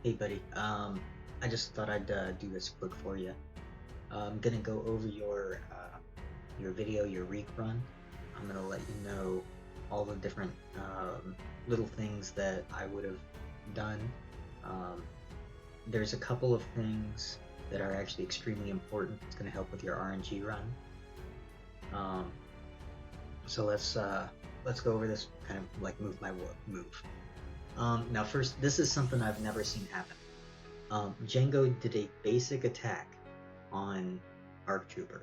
Hey buddy, I just thought I'd do this quick for you. I'm gonna go over your video, your reek run. I'm gonna let you know all the different little things that I would have done. Um, there's a couple of things that are actually extremely important. It's gonna help with your RNG run. Um, so let's go over this kind of like move by move. Now first, this is something I've never seen happen. Django did a basic attack on Arc Trooper.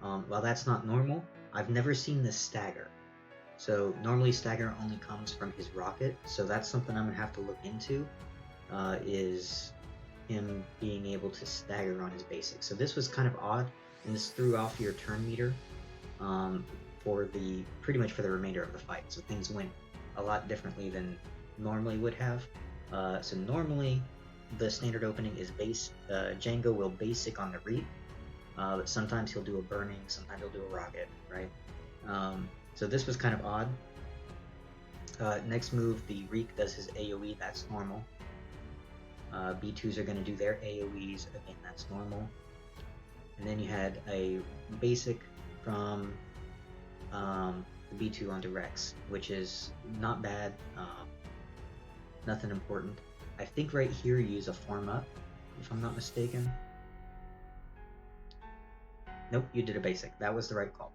While that's not normal, I've never seen this stagger. So normally stagger only comes from his rocket, so that's something I'm gonna have to look into, is him being able to stagger on his basic. So this was kind of odd, and this threw off your turn meter for pretty much for the remainder of the fight. So things went a lot differently than normally would have. So normally the standard opening is base. Django will basic on the reap, but sometimes he'll do a burning, sometimes he'll do a rocket, right? So this was kind of odd. Next move, the Reek does his AoE, that's normal. B2s are going to do their AoEs, again, that's normal. And then you had a basic from the B2 onto Rex, which is not bad, nothing important. I think right here you use a form up, if I'm not mistaken. Nope, you did a basic. That was the right call.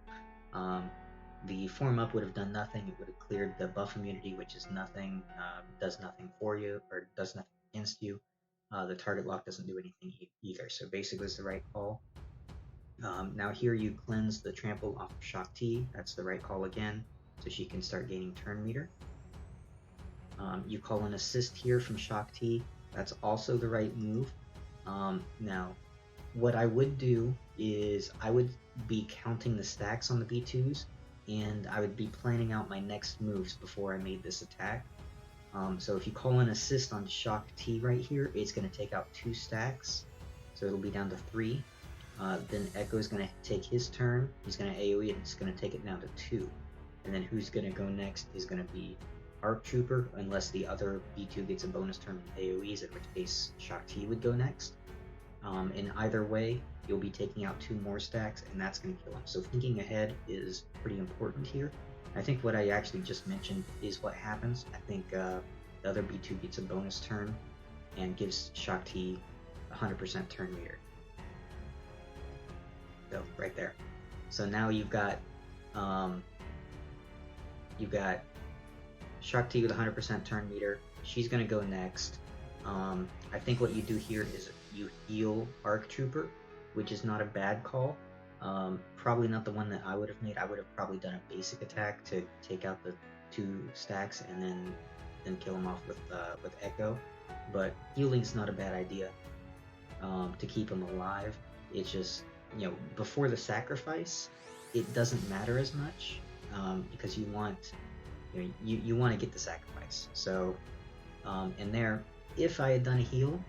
The form up would have done nothing. It would have cleared the buff immunity, which is nothing, does nothing for you, or does nothing against you. The target lock doesn't do anything either, so basic was the right call. Now here you cleanse the trample off of Shock T. That's the right call again, so she can start gaining turn meter. You call an assist here from Shock T. That's also the right move. Now, what I would do is I would be counting the stacks on the B2s, and I would be planning out my next moves before I made this attack. So if you call an assist on Shock T right here, it's going to take out 2 stacks, so it'll be down to 3. Then Echo's going to take his turn, he's going to AoE, and it's going to take it down to 2. And then who's going to go next is going to be Arc Trooper, unless the other B2 gets a bonus turn with AoEs, in which case Shock T would go next. In either way, you'll be taking out 2 more stacks, and that's going to kill him. So thinking ahead is pretty important here. I think what I actually just mentioned is what happens. I think the other B2 gets a bonus turn and gives Shock T 100% turn meter. So right there. So now you've got Shock T with 100% turn meter. She's going to go next. I think what you do here is you heal Arc Trooper, which is not a bad call. Probably not the one that I would have made. I would have probably done a basic attack to take out the 2 stacks and then kill him off with Echo. But healing's not a bad idea to keep him alive. It's just, before the sacrifice, it doesn't matter as much because you want you want to get the sacrifice. So and there, if I had done a heal,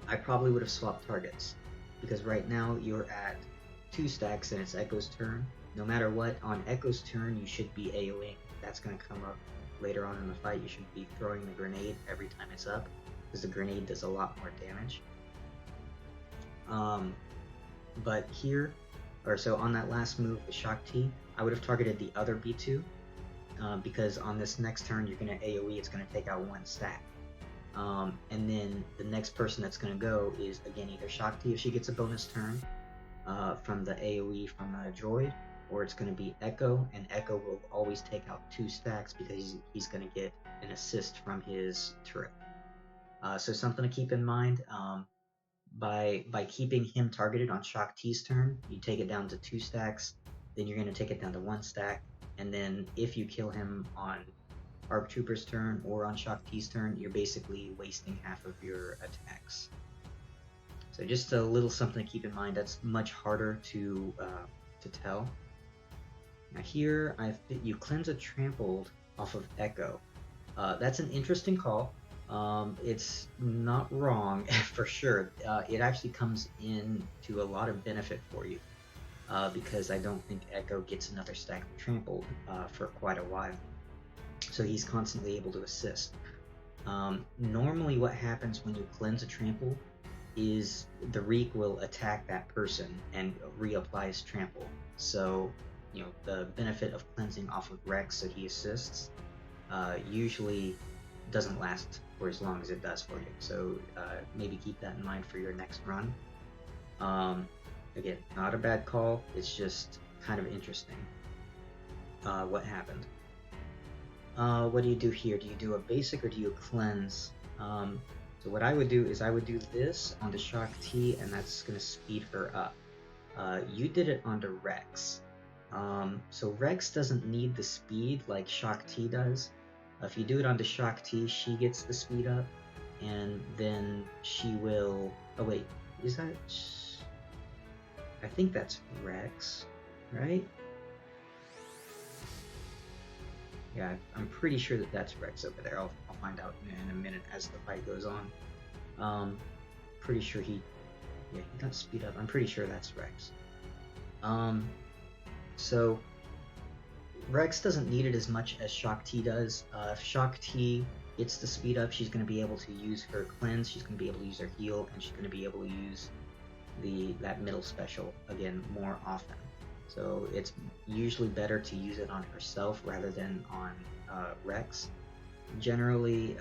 I probably would have swapped targets, because right now you're at 2 stacks and it's Echo's turn. No matter what, on Echo's turn you should be AoEing. That's going to come up later on in the fight. You should be throwing the grenade every time it's up, because the grenade does a lot more damage. But here, so on that last move, the Shock T, I would have targeted the other B2, because on this next turn you're going to AoE, it's going to take out 1 stack. And then the next person that's going to go is, again, either Shock T if she gets a bonus turn from the AoE from a droid, or it's going to be Echo, and Echo will always take out 2 stacks because he's going to get an assist from his turret. So something to keep in mind, by keeping him targeted on Shock T's turn, you take it down to 2 stacks, then you're going to take it down to 1 stack, and then if you kill him on Arc Trooper's turn or on Shock T's turn, you're basically wasting half of your attacks. So just a little something to keep in mind. That's much harder to tell. Now here, you cleanse a trampled off of Echo. That's an interesting call. It's not wrong for sure. It actually comes in to a lot of benefit for you, because I don't think Echo gets another stack of trampled for quite a while. So he's constantly able to assist. Normally what happens when you cleanse a trample is the Reek will attack that person and reapplies trample. So, you know, the benefit of cleansing off of Rex so he assists usually doesn't last for as long as it does for you. So maybe keep that in mind for your next run. Again, not a bad call, it's just kind of interesting what happened. What do you do here? Do you do a basic or do you cleanse? So what I would do is I would do this onto Shock T, and that's going to speed her up. You did it onto Rex. So Rex doesn't need the speed like Shock T does. If you do it onto Shock T, she gets the speed up, and then she will... Oh wait, is that... I think that's Rex, right? Yeah, I'm pretty sure that that's Rex over there. I'll find out in a minute as the fight goes on. Pretty sure he got speed up. I'm pretty sure that's Rex. So Rex doesn't need it as much as Shock T does. If Shock T gets the speed up, she's going to be able to use her cleanse, she's going to be able to use her heal, and she's going to be able to use that middle special again more often. So it's usually better to use it on herself rather than on Rex. Generally,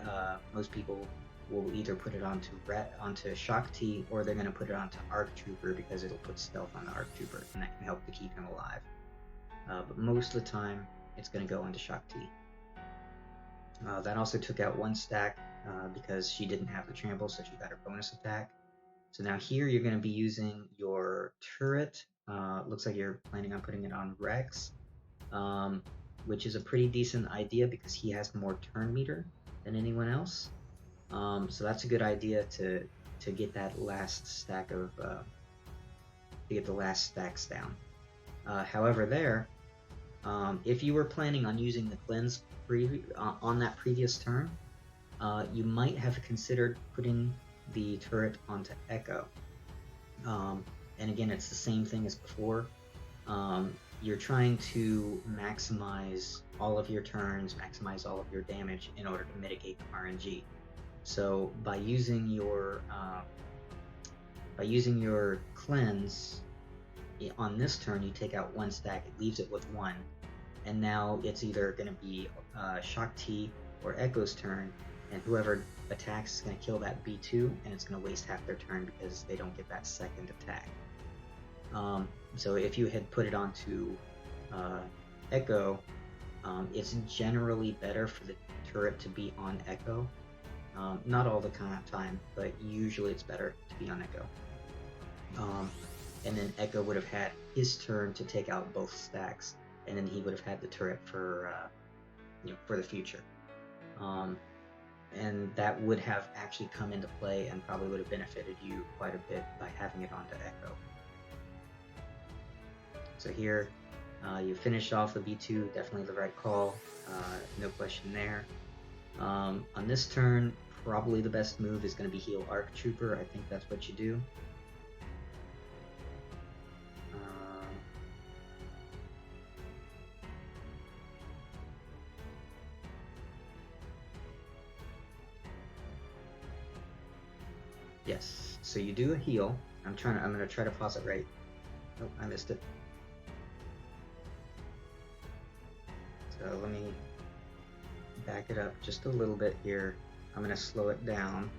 most people will either put it onto Shock T, or they're going to put it onto Arc Trooper because it'll put stealth on the Arc Trooper, and that can help to keep him alive. But most of the time, it's going to go onto Shock T. That also took out one stack because she didn't have the trample, so she got her bonus attack. So now here you're going to be using your turret. Looks like you're planning on putting it on Rex, which is a pretty decent idea because he has more turn meter than anyone else. So that's a good idea to get that last stack of the last stacks down. However, if you were planning on using the cleanse on that previous turn, you might have considered putting the turret onto Echo. And again, it's the same thing as before. You're trying to maximize all of your turns, maximize all of your damage in order to mitigate the RNG. So by using your cleanse on this turn, you take out one stack, it leaves it with one, and now it's either going to be Shock T or Echo's turn, and whoever attacks is going to kill that B2, and it's going to waste half their turn because they don't get that second attack. So if you had put it onto Echo, it's generally better for the turret to be on Echo. Not all the time, but usually it's better to be on Echo. And then Echo would have had his turn to take out both stacks, and then he would have had the turret for the future. And that would have actually come into play and probably would have benefited you quite a bit by having it onto Echo. So here, you finished off the B2, definitely the right call, no question there. On this turn, probably the best move is going to be heal Arc Trooper. I think that's what you do. Yes, so you do a heal. I'm gonna try to pause it right. Oh, I missed it. So let me back it up just a little bit here. I'm gonna slow it down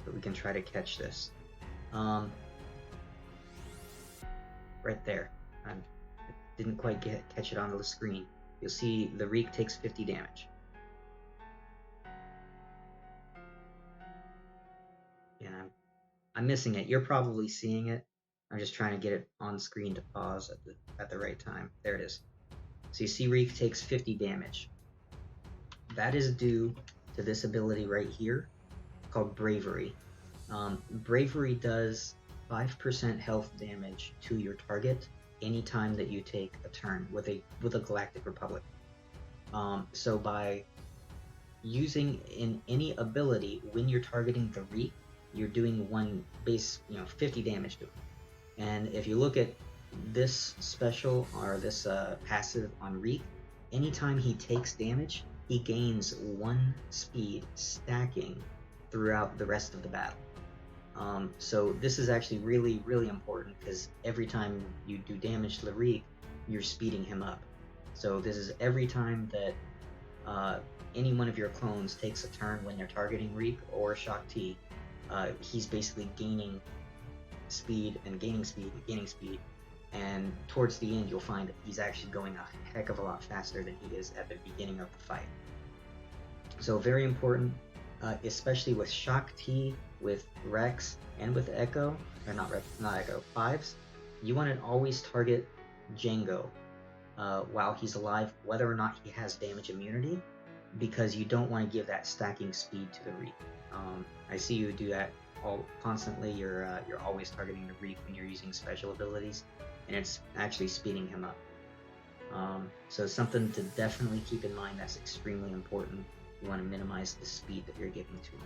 so we can try to catch this. Right there. I didn't quite catch it on the screen. You'll see the Reek takes 50 damage. Yeah, I'm missing it. You're probably seeing it. I'm just trying to get it on screen to pause at the right time. There it is. So you see Reek takes 50 damage. That is due to this ability right here called Bravery. Bravery does 5% health damage to your target anytime that you take a turn with a Galactic Republic. So by using in any ability when you're targeting the Reek, you're doing one base, 50 damage to him. And if you look at this special or this passive on Reek, anytime he takes damage, he gains 1 speed stacking throughout the rest of the battle. So this is actually really, really important because every time you do damage to the Reek, you're speeding him up. So this is every time that any one of your clones takes a turn when they're targeting Reek or Shock T, he's basically gaining speed and gaining speed and gaining speed, and towards the end you'll find that he's actually going a heck of a lot faster than he is at the beginning of the fight. So very important, especially with Shock T, with Rex, and with Echo, or not Echo, Fives, you want to always target Jango while he's alive, whether or not he has damage immunity, because you don't want to give that stacking speed to the Reek. I see you do that constantly. You're always targeting the Reek when you're using special abilities, and it's actually speeding him up. So something to definitely keep in mind. That's extremely important. You want to minimize the speed that you're giving to him.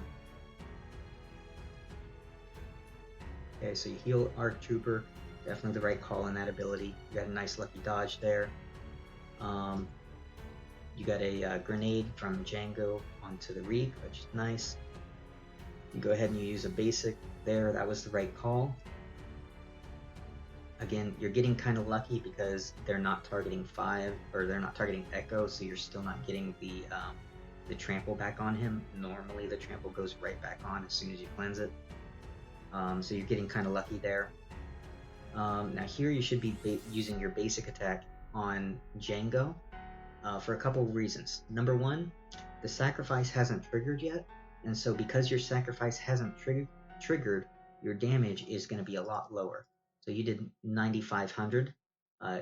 Okay, so you heal Arc Trooper. Definitely the right call on that ability. You got a nice lucky dodge there. You got a grenade from Jango onto the Reek, which is nice. You go ahead and you use a basic there. That was the right call. Again, you're getting kind of lucky because they're not targeting 5, or they're not targeting Echo, so you're still not getting the trample back on him. Normally the trample goes right back on as soon as you cleanse it. So you're getting kind of lucky there. Now here you should be using your basic attack on Jango for a couple of reasons. Number one, the sacrifice hasn't triggered yet, and so because your sacrifice hasn't triggered, your damage is going to be a lot lower. So you did 9,500.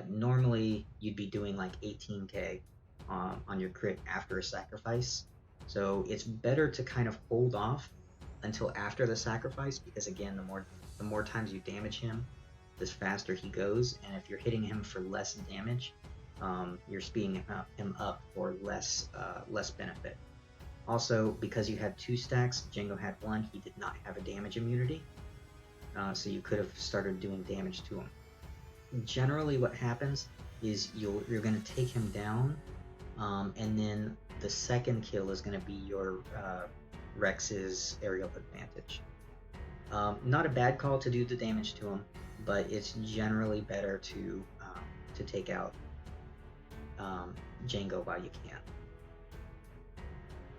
Normally you'd be doing like 18k on your crit after a sacrifice. So it's better to kind of hold off until after the sacrifice, because again, the more times you damage him, the faster he goes, and if you're hitting him for less damage, you're speeding him up for less benefit. Also, because you had 2 stacks, Jango had 1, he did not have a damage immunity, so you could have started doing damage to him. Generally what happens is you're going to take him down, and then the second kill is going to be your Rex's aerial advantage. Not a bad call to do the damage to him, but it's generally better to take out Jango while you can.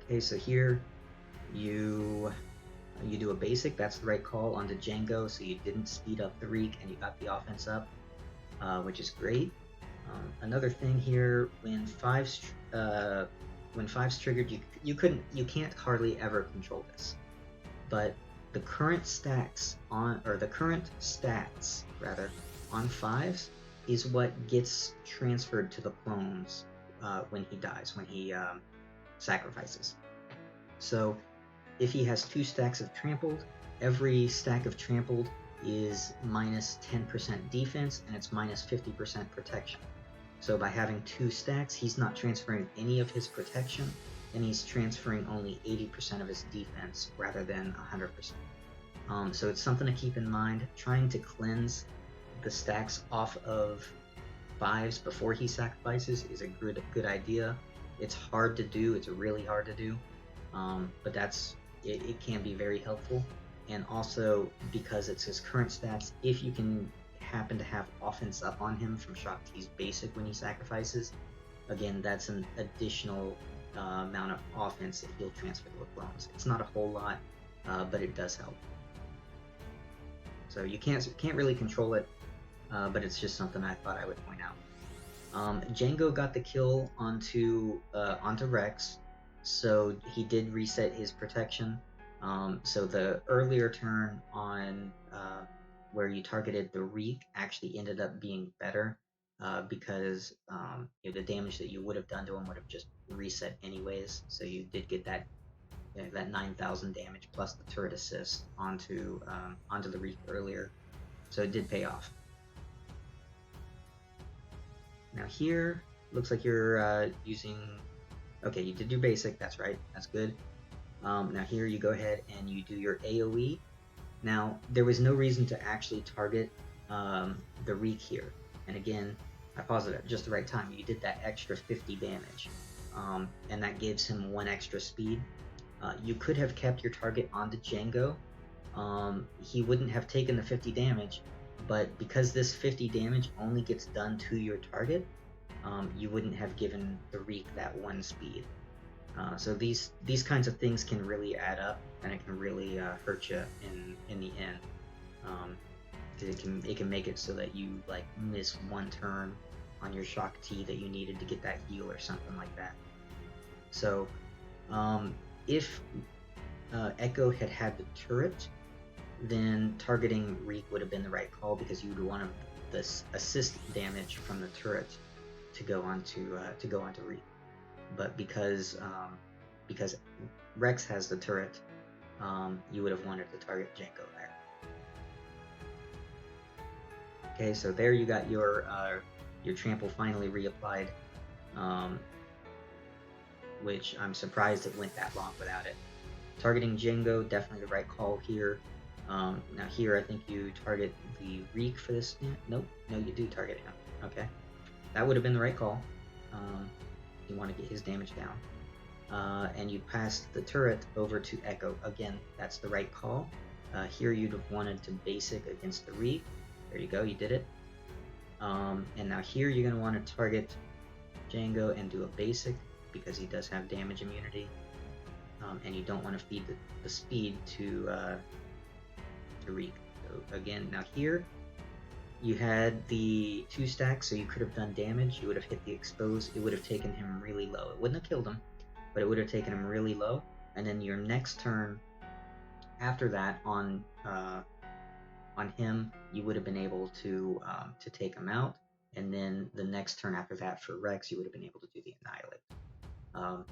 Okay, so here you do a basic. That's the right call onto Jango, so you didn't speed up the Reek and you got the offense up, which is great. Another thing here, when fives triggered, you can't hardly ever control this, but the current stats on 5s is what gets transferred to the clones when he dies, when he sacrifices. So if he has 2 stacks of trampled, every stack of trampled is minus 10% defense and it's minus 50% protection. So by having 2 stacks, he's not transferring any of his protection, and he's transferring only 80% of his defense rather than 100%. So it's something to keep in mind. Trying to cleanse the stacks off of 5s before he sacrifices is a good idea. It's hard to do. It's really hard to do, but it can be very helpful. And also, because it's his current stats, if you can happen to have offense up on him from Shock T's basic when he sacrifices, again, that's an additional amount of offense that he'll transfer to the clones. It's not a whole lot, but it does help. So you can't really control it, but it's just something I thought I would point out. Jango got the kill onto Rex, so he did reset his protection. So the earlier turn on where you targeted the Reek actually ended up being better because the damage that you would have done to him would have just reset anyways. So you did get that 9,000 damage plus the turret assist onto the Reek earlier. So it did pay off. Now here, looks like you're using... Okay, you did your basic, that's right, that's good. Now here you go ahead and you do your AoE. Now, there was no reason to actually target the Reek here. And again, I paused it at just the right time. You did that extra 50 damage. and that gives him 1 extra speed. You could have kept your target on the Django. He wouldn't have taken the 50 damage, but because this 50 damage only gets done to your target, you wouldn't have given the Reek that 1 speed. So these kinds of things can really add up, and it can really hurt you in the end. It can make it so that you like miss 1 turn on your Shock T that you needed to get that heal or something like that. So if Echo had the turret, then targeting Reek would have been the right call, because you would want this assist damage from the turret to go onto Reek. But because Rex has the turret, you would have wanted to target Django there. Okay, so there you got your trample finally reapplied, which I'm surprised it went that long without it. Targeting Django, definitely the right call here. Now here I think you target the Reek for this. Nope, no, you do target him. Okay, that would have been the right call. You want to get his damage down. And you pass the turret over to Echo. Again, that's the right call. Here you'd have wanted to basic against the Reek. There you go, you did it. And now here you're going to want to target Django and do a basic, because he does have damage immunity. And you don't want to feed the speed to Reek. So again, now here you had the 2 stacks, so you could have done damage. You would have hit the expose. It would have taken him really low. It wouldn't have killed him, but it would have taken him really low. And then your next turn after that on him, you would have been able to take him out. And then the next turn after that for Rex, you would have been able to do the Annihilate.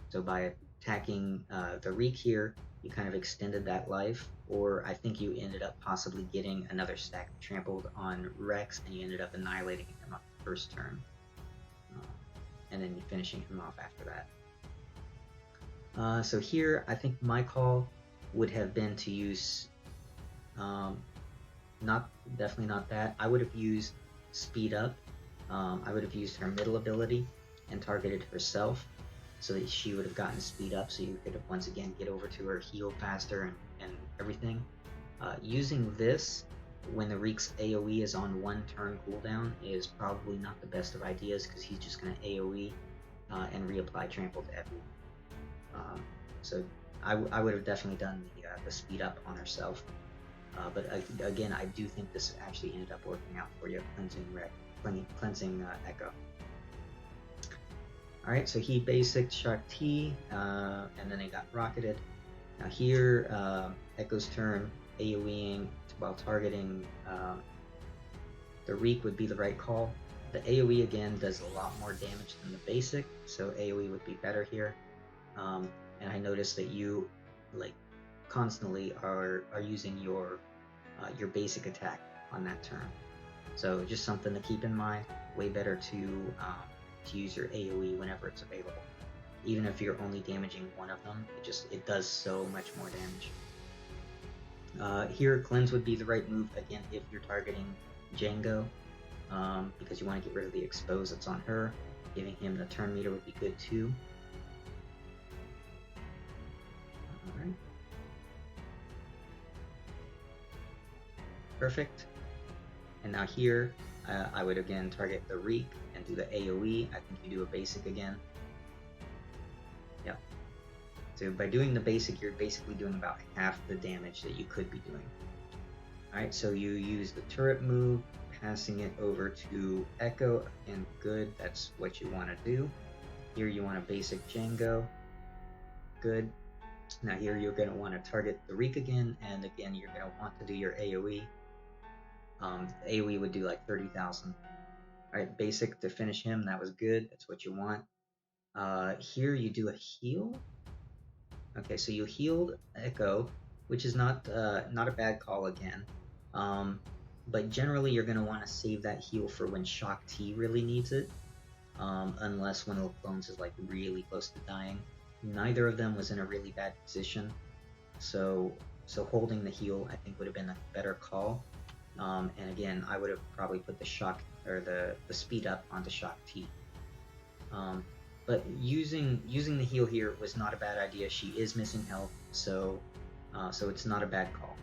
So by attacking the Reek here, you kind of extended that life, or I think you ended up possibly getting another stack trampled on Rex, and you ended up annihilating him on the first turn, and then finishing him off after that. So here, I think my call would have been to use, definitely not that. I would have used Speed Up. I would have used her middle ability and targeted herself, so that she would have gotten speed up, so you could once again get over to her, heal faster, and everything. Using this when the Reek's AoE is on 1 turn cooldown is probably not the best of ideas, because he's just going to AoE and reapply trample to everyone. So I would have definitely done the speed up on herself. But again, I do think this actually ended up working out for you, cleansing Echo. Alright, so he basic Shark T, and then he got rocketed. Now here, Echo's turn, AoEing while targeting the Reek would be the right call. The AoE again does a lot more damage than the basic, so AoE would be better here. And I noticed that you constantly are using your basic attack on that turn. So just something to keep in mind. Way better to use your AoE whenever it's available. Even if you're only damaging one of them, it does so much more damage. Here, Cleanse would be the right move, again, if you're targeting Django, because you want to get rid of the expose that's on her. Giving him the turn meter would be good too. Alright. Perfect. And now here, I would again target the Reek and do the AoE. I think you do a basic again. Yep. So by doing the basic, you're basically doing about half the damage that you could be doing. Alright, so you use the turret move, passing it over to Echo, and good, that's what you want to do. Here you want a basic Django. Good. Now here you're going to want to target the Reek again, and again you're going to want to do your AoE. AoE would do like 30,000. Alright, basic to finish him, that was good, that's what you want. Here you do a heal. Okay, so you healed Echo, which is not a bad call again. But generally you're going to want to save that heal for when Shock T really needs it. Unless one of the clones is like really close to dying. Neither of them was in a really bad position. So holding the heal I think would have been a better call. And again, I would have probably put the shock or the speed up onto Shock T. but using the heal here was not a bad idea. She is missing health, so it's not a bad call.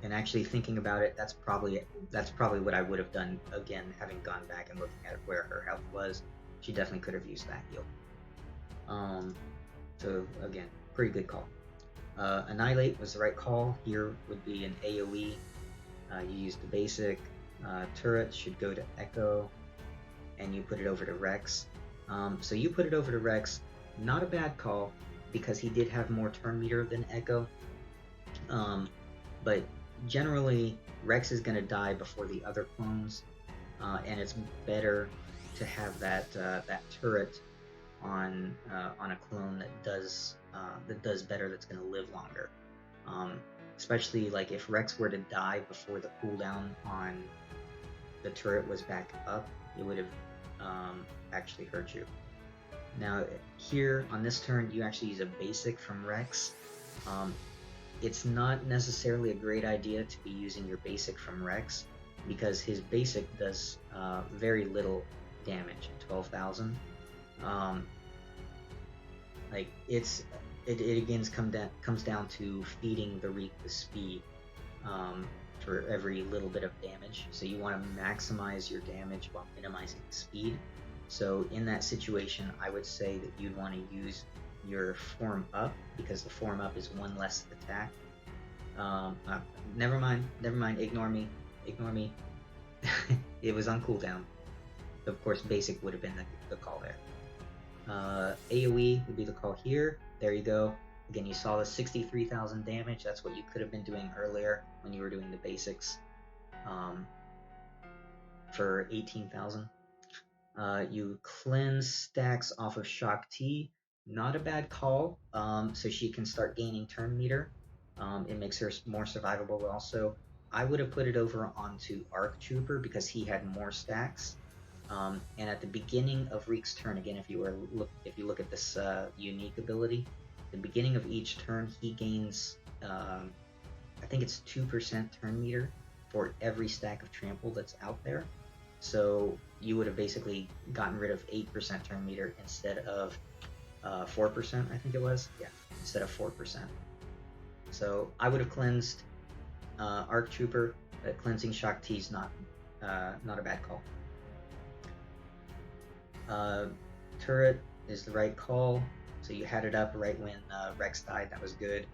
And actually thinking about it, that's probably what I would have done again, having gone back and looking at where her health was. She definitely could have used that heal. So again, pretty good call. Annihilate was the right call. Here would be an AoE. You use the basic. Turret should go to Echo, and you put it over to Rex. So you put it over to Rex. Not a bad call, because he did have more turn meter than Echo. But generally, Rex is going to die before the other clones, and it's better to have that turret on a clone that does better, that's going to live longer. Especially like if Rex were to die before the cooldown on the turret was back up, it would have actually hurt you. Now here on this turn, you actually use a basic from Rex. It's not necessarily a great idea to be using your basic from Rex, because his basic does very little damage, 12,000. Like it again comes down to feeding the Reek the speed for every little bit of damage. So you want to maximize your damage while minimizing the speed. So in that situation, I would say that you'd want to use your form up, because the form up is one less attack. Never mind, ignore me. It was on cooldown. Of course, basic would have been the call there. AoE would be the call here. There you go. Again, you saw the 63,000 damage. That's what you could have been doing earlier when you were doing the basics for 18,000. You cleanse stacks off of Shock T. Not a bad call. So she can start gaining turn meter. It makes her more survivable. Also, I would have put it over onto Arc Trooper, because he had more stacks. And at the beginning of Reek's turn, again, if you look at this unique ability, the beginning of each turn he gains, I think it's 2% turn meter for every stack of trample that's out there. So you would have basically gotten rid of 8% turn meter instead of 4%, I think it was. Yeah, instead of 4%. So I would have cleansed Arc Trooper, but cleansing Shock T is not a bad call. Turret is the right call. So you had it up right when Rex died. That was good.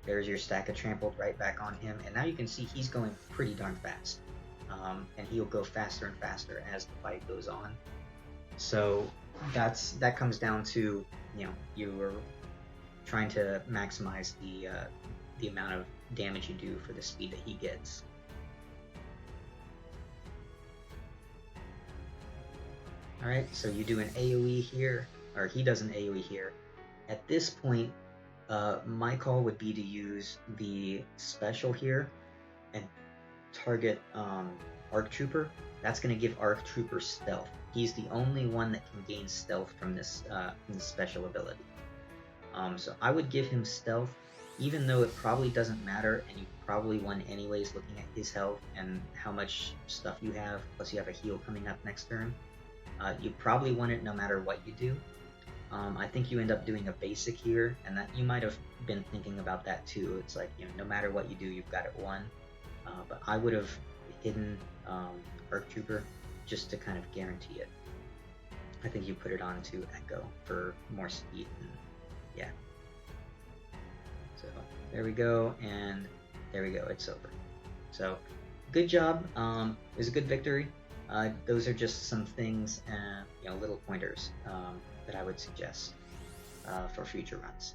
There's your stack of trampled right back on him, and now you can see he's going pretty darn fast. And he'll go faster and faster as the fight goes on. So that comes down to, you were trying to maximize the amount of damage you do for the speed that he gets. Alright, so you do an AoE here, or he does an AoE here. At this point, my call would be to use the special here and target Arc Trooper. That's going to give Arc Trooper stealth. He's the only one that can gain stealth from this special ability. So I would give him stealth, even though it probably doesn't matter, and you probably won anyways looking at his health and how much stuff you have, plus you have a heal coming up next turn. You probably won it no matter what you do. I think you end up doing a basic here, and that you might have been thinking about that too. It's like, no matter what you do, you've got it won. But I would have hidden Arc Trooper just to kind of guarantee it. I think you put it on to Echo for more speed, and yeah. So there we go, and there we go, it's over. So good job. It was a good victory. Those are just some things, and little pointers that I would suggest for future runs.